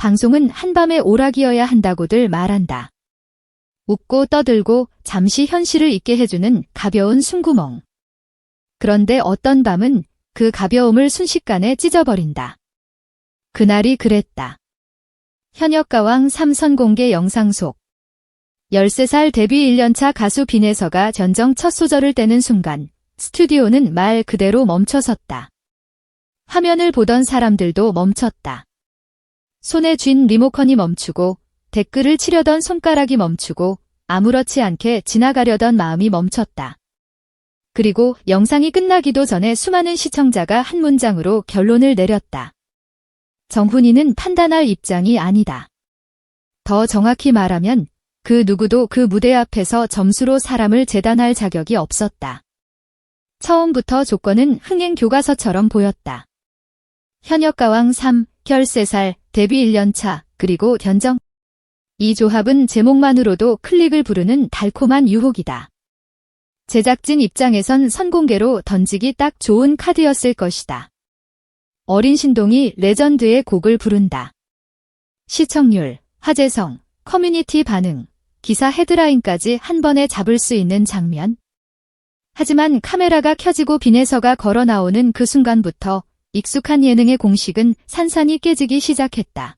방송은 한밤의 오락이어야 한다고들 말한다. 웃고 떠들고 잠시 현실을 잊게 해주는 가벼운 숨구멍. 그런데 어떤 밤은 그 가벼움을 순식간에 찢어버린다. 그날이 그랬다. 현역가왕 3선 공개 영상 속 13살 데뷔 1년차 가수 빈에서가 견정 첫 소절을 떼는 순간 스튜디오는 말 그대로 멈춰섰다. 화면을 보던 사람들도 멈췄다. 손에 쥔 리모컨이 멈추고 댓글을 치려던 손가락이 멈추고 아무렇지 않게 지나가려던 마음이 멈췄다. 그리고 영상이 끝나기도 전에 수많은 시청자가 한 문장으로 결론을 내렸다. 정훈이는 판단할 입장이 아니다. 더 정확히 말하면 그 누구도 그 무대 앞에서 점수로 사람을 재단할 자격이 없었다. 처음부터 조건은 흥행 교과서처럼 보였다. 현역가왕 3, 13살, 데뷔 1년차, 그리고 견정. 이 조합은 제목만으로도 클릭을 부르는 달콤한 유혹이다. 제작진 입장에선 선공개로 던지기 딱 좋은 카드였을 것이다. 어린 신동이 레전드의 곡을 부른다. 시청률, 화제성, 커뮤니티 반응, 기사 헤드라인까지 한 번에 잡을 수 있는 장면. 하지만 카메라가 켜지고 빈에서가 걸어 나오는 그 순간부터 익숙한 예능의 공식은 산산이 깨지기 시작했다.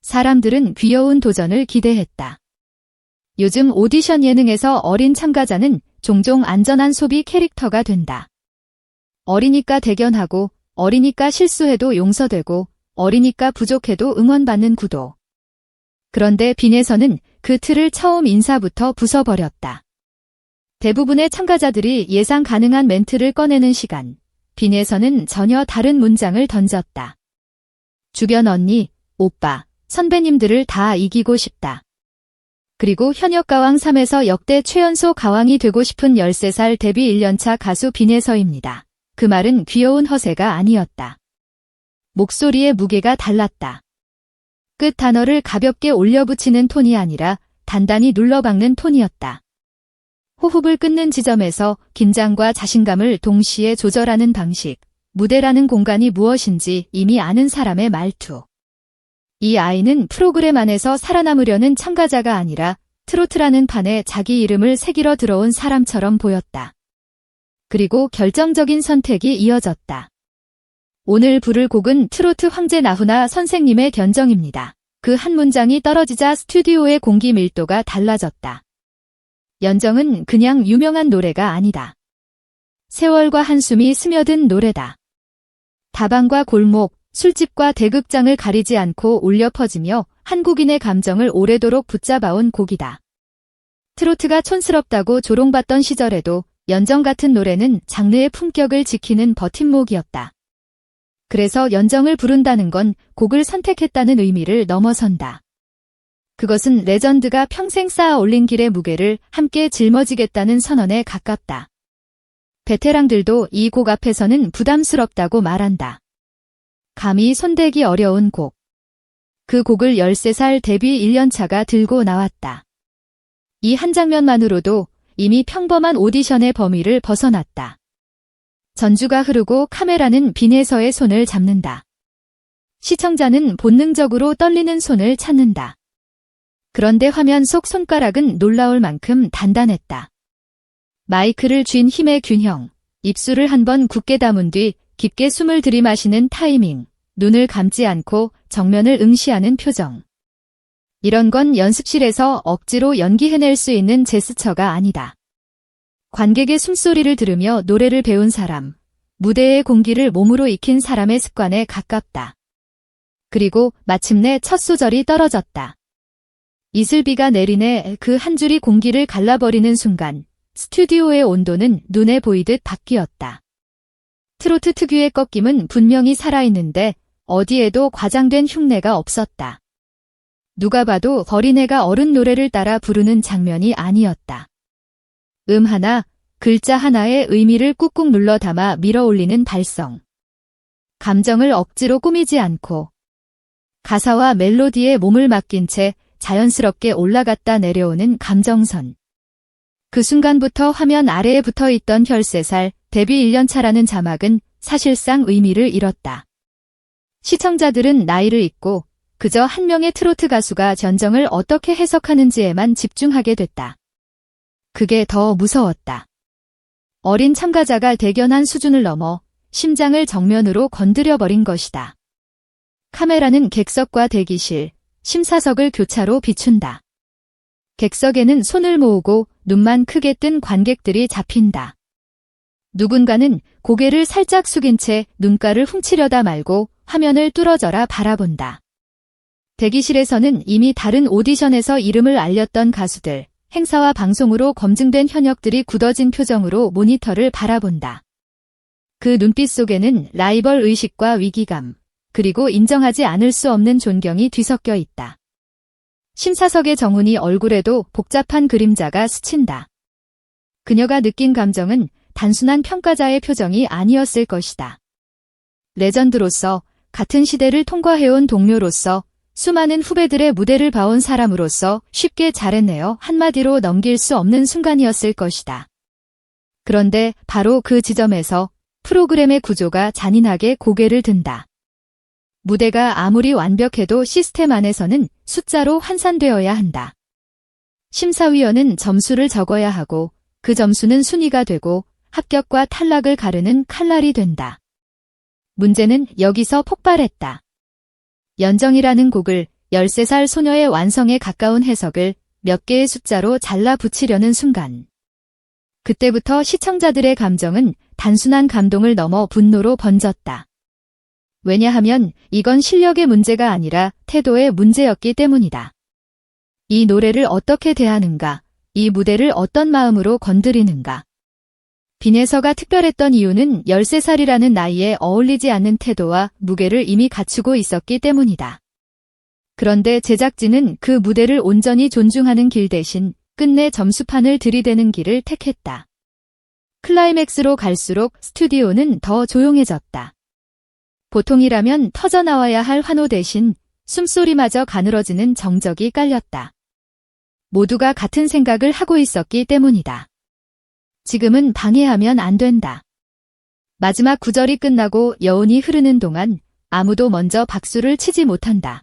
사람들은 귀여운 도전을 기대했다. 요즘 오디션 예능에서 어린 참가자는 종종 안전한 소비 캐릭터가 된다. 어리니까 대견하고, 어리니까 실수해도 용서되고, 어리니까 부족해도 응원받는 구도. 그런데 빈에서는 그 틀을 처음 인사부터 부숴버렸다. 대부분의 참가자들이 예상 가능한 멘트를 꺼내는 시간, 빈에서는 전혀 다른 문장을 던졌다. 주변 언니, 오빠, 선배님들을 다 이기고 싶다. 그리고 현역가왕 3에서 역대 최연소 가왕이 되고 싶은 13살 데뷔 1년차 가수 빈에서입니다. 그 말은 귀여운 허세가 아니었다. 목소리의 무게가 달랐다. 끝 단어를 가볍게 올려붙이는 톤이 아니라 단단히 눌러박는 톤이었다. 호흡을 끊는 지점에서 긴장과 자신감을 동시에 조절하는 방식, 무대라는 공간이 무엇인지 이미 아는 사람의 말투. 이 아이는 프로그램 안에서 살아남으려는 참가자가 아니라 트로트라는 판에 자기 이름을 새기러 들어온 사람처럼 보였다. 그리고 결정적인 선택이 이어졌다. 오늘 부를 곡은 트로트 황제 나훈아 선생님의 견정입니다. 그 한 문장이 떨어지자 스튜디오의 공기 밀도가 달라졌다. 연정은 그냥 유명한 노래가 아니다. 세월과 한숨이 스며든 노래다. 다방과 골목, 술집과 대극장을 가리지 않고 울려 퍼지며 한국인의 감정을 오래도록 붙잡아온 곡이다. 트로트가 촌스럽다고 조롱받던 시절에도 연정 같은 노래는 장르의 품격을 지키는 버팀목이었다. 그래서 연정을 부른다는 건 곡을 선택했다는 의미를 넘어선다. 그것은 레전드가 평생 쌓아 올린 길의 무게를 함께 짊어지겠다는 선언에 가깝다. 베테랑들도 이 곡 앞에서는 부담스럽다고 말한다. 감히 손대기 어려운 곡. 그 곡을 13살 데뷔 1년차가 들고 나왔다. 이 한 장면만으로도 이미 평범한 오디션의 범위를 벗어났다. 전주가 흐르고 카메라는 빈에서의 손을 잡는다. 시청자는 본능적으로 떨리는 손을 찾는다. 그런데 화면 속 손가락은 놀라울 만큼 단단했다. 마이크를 쥔 힘의 균형, 입술을 한번 굳게 다문 뒤 깊게 숨을 들이마시는 타이밍, 눈을 감지 않고 정면을 응시하는 표정. 이런 건 연습실에서 억지로 연기해낼 수 있는 제스처가 아니다. 관객의 숨소리를 들으며 노래를 배운 사람, 무대의 공기를 몸으로 익힌 사람의 습관에 가깝다. 그리고 마침내 첫 소절이 떨어졌다. 이슬비가 내리네. 그 한 줄이 공기를 갈라버리는 순간 스튜디오의 온도는 눈에 보이듯 바뀌었다. 트로트 특유의 꺾임은 분명히 살아있는데 어디에도 과장된 흉내가 없었다. 누가 봐도 어린애가 어른 노래를 따라 부르는 장면이 아니었다. 하나, 글자 하나의 의미를 꾹꾹 눌러 담아 밀어올리는 발성. 감정을 억지로 꾸미지 않고 가사와 멜로디에 몸을 맡긴 채 자연스럽게 올라갔다 내려오는 감정선. 그 순간부터 화면 아래에 붙어있던 13살 데뷔 1년차라는 자막은 사실상 의미를 잃었다. 시청자들은 나이를 잊고 그저 한 명의 트로트 가수가 전정을 어떻게 해석하는지에만 집중하게 됐다. 그게 더 무서웠다. 어린 참가자가 대견한 수준을 넘어 심장을 정면으로 건드려버린 것이다. 카메라는 객석과 대기실, 심사석을 교차로 비춘다. 객석에는 손을 모으고 눈만 크게 뜬 관객들이 잡힌다. 누군가는 고개를 살짝 숙인 채 눈가를 훔치려다 말고 화면을 뚫어져라 바라본다. 대기실에서는 이미 다른 오디션에서 이름을 알렸던 가수들, 행사와 방송으로 검증된 현역들이 굳어진 표정으로 모니터를 바라본다. 그 눈빛 속에는 라이벌 의식과 위기감, 그리고 인정하지 않을 수 없는 존경이 뒤섞여 있다. 심사석의 정훈이 얼굴에도 복잡한 그림자가 스친다. 그녀가 느낀 감정은 단순한 평가자의 표정이 아니었을 것이다. 레전드로서, 같은 시대를 통과해온 동료로서, 수많은 후배들의 무대를 봐온 사람으로서 쉽게 잘했네요 한마디로 넘길 수 없는 순간이었을 것이다. 그런데 바로 그 지점에서 프로그램의 구조가 잔인하게 고개를 든다. 무대가 아무리 완벽해도 시스템 안에서는 숫자로 환산되어야 한다. 심사위원은 점수를 적어야 하고 그 점수는 순위가 되고 합격과 탈락을 가르는 칼날이 된다. 문제는 여기서 폭발했다. 연정이라는 곡을 13살 소녀의 완성에 가까운 해석을 몇 개의 숫자로 잘라 붙이려는 순간. 그때부터 시청자들의 감정은 단순한 감동을 넘어 분노로 번졌다. 왜냐하면 이건 실력의 문제가 아니라 태도의 문제였기 때문이다. 이 노래를 어떻게 대하는가, 이 무대를 어떤 마음으로 건드리는가. 빈에서가 특별했던 이유는 13살이라는 나이에 어울리지 않는 태도와 무게를 이미 갖추고 있었기 때문이다. 그런데 제작진은 그 무대를 온전히 존중하는 길 대신 끝내 점수판을 들이대는 길을 택했다. 클라이맥스로 갈수록 스튜디오는 더 조용해졌다. 보통이라면 터져나와야 할 환호 대신 숨소리마저 가늘어지는 정적이 깔렸다. 모두가 같은 생각을 하고 있었기 때문이다. 지금은 방해하면 안 된다. 마지막 구절이 끝나고 여운이 흐르는 동안 아무도 먼저 박수를 치지 못한다.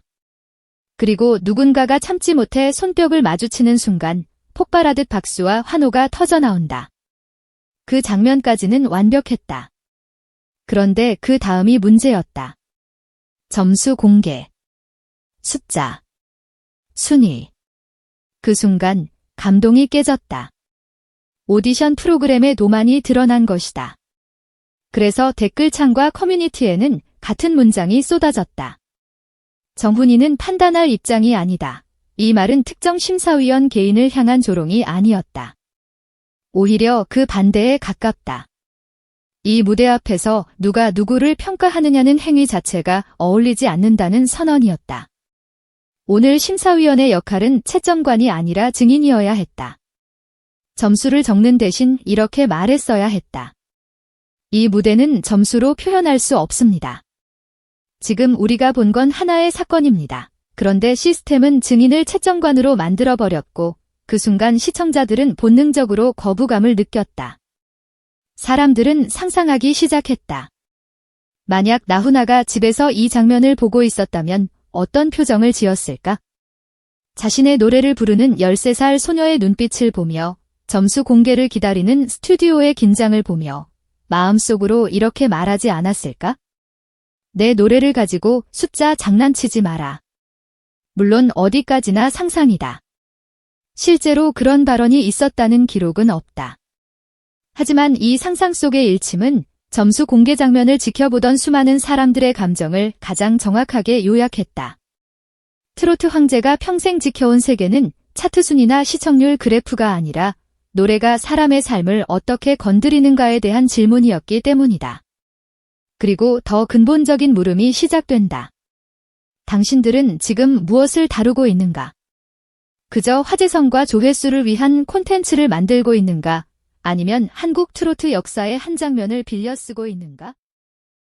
그리고 누군가가 참지 못해 손뼉을 마주치는 순간 폭발하듯 박수와 환호가 터져나온다. 그 장면까지는 완벽했다. 그런데 그 다음이 문제였다. 점수 공개, 숫자, 순위. 그 순간 감동이 깨졌다. 오디션 프로그램의 노만이 드러난 것이다. 그래서 댓글창과 커뮤니티에는 같은 문장이 쏟아졌다. 정훈이는 판단할 입장이 아니다. 이 말은 특정 심사위원 개인을 향한 조롱이 아니었다. 오히려 그 반대에 가깝다. 이 무대 앞에서 누가 누구를 평가하느냐는 행위 자체가 어울리지 않는다는 선언이었다. 오늘 심사위원의 역할은 채점관이 아니라 증인이어야 했다. 점수를 적는 대신 이렇게 말했어야 했다. 이 무대는 점수로 표현할 수 없습니다. 지금 우리가 본 건 하나의 사건입니다. 그런데 시스템은 증인을 채점관으로 만들어버렸고 그 순간 시청자들은 본능적으로 거부감을 느꼈다. 사람들은 상상하기 시작했다. 만약 나훈아가 집에서 이 장면을 보고 있었다면 어떤 표정을 지었을까? 자신의 노래를 부르는 13살 소녀의 눈빛을 보며 점수 공개를 기다리는 스튜디오의 긴장을 보며 마음속으로 이렇게 말하지 않았을까? 내 노래를 가지고 숫자 장난치지 마라. 물론 어디까지나 상상이다. 실제로 그런 발언이 있었다는 기록은 없다. 하지만 이 상상 속의 일침은 점수 공개 장면을 지켜보던 수많은 사람들의 감정을 가장 정확하게 요약했다. 트로트 황제가 평생 지켜온 세계는 차트 순위나 시청률 그래프가 아니라 노래가 사람의 삶을 어떻게 건드리는가에 대한 질문이었기 때문이다. 그리고 더 근본적인 물음이 시작된다. 당신들은 지금 무엇을 다루고 있는가? 그저 화제성과 조회수를 위한 콘텐츠를 만들고 있는가? 아니면 한국 트로트 역사의 한 장면을 빌려 쓰고 있는가?